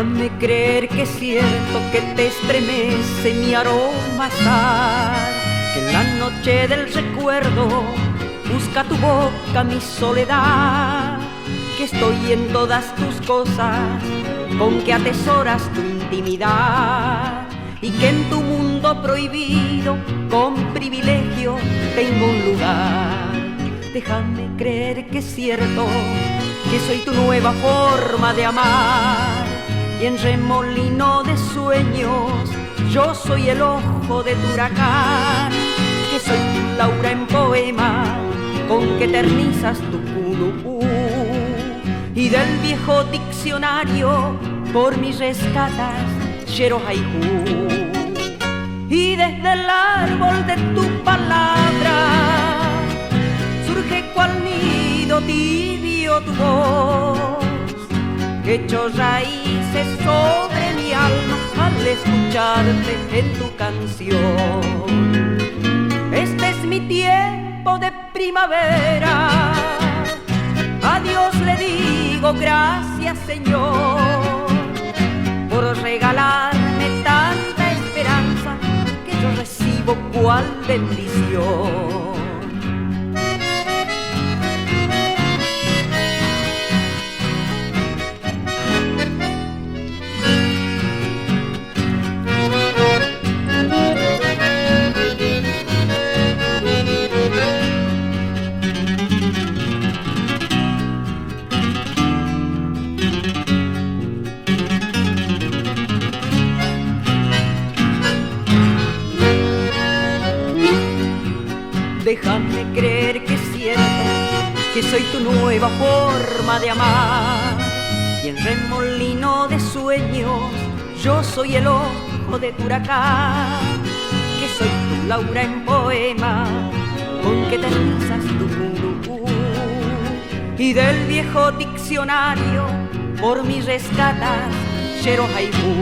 Déjame creer que es cierto que te estremece mi aroma azar, que en la noche del recuerdo busca tu boca mi soledad, que estoy en todas tus cosas, con que atesoras tu intimidad, y que en tu mundo prohibido con privilegio tengo un lugar. Déjame creer que es cierto que soy tu nueva forma de amar, y en remolino de sueños yo soy el ojo de tu huracán, que soy tu Laura en poema con que eternizas tu culupú, y del viejo diccionario por mis rescatas Shero Haiku, y desde el árbol de tu palabra surge cual nido tibio tu voz, que echó raíces sobre mi alma al escucharte en tu canción. Este es mi tiempo de primavera, a Dios le digo gracias, Señor, por regalarme tanta esperanza que yo recibo cual bendición. Déjame creer que es cierto que soy tu nueva forma de amar, y en remolino de sueños yo soy el ojo de tu huracán, que soy tu Laura en poema con que eternizas tu culupú, y del viejo diccionario por mis rescatas Shero Haiku,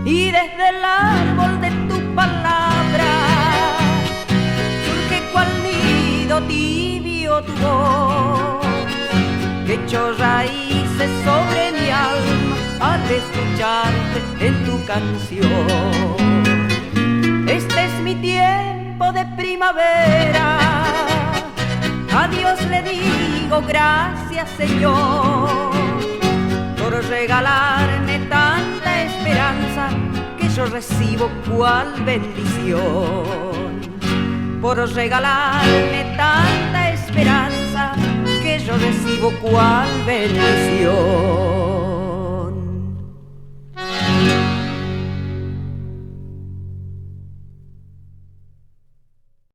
y desde el árbol de tu palabra tibio tu voz, que echó raíces sobre mi alma al escucharte en tu canción. Este es mi tiempo de primavera, a Dios le digo gracias, Señor, por regalarme tanta esperanza que yo recibo cual bendición, por regalarme tanta esperanza que yo recibo cual bendición.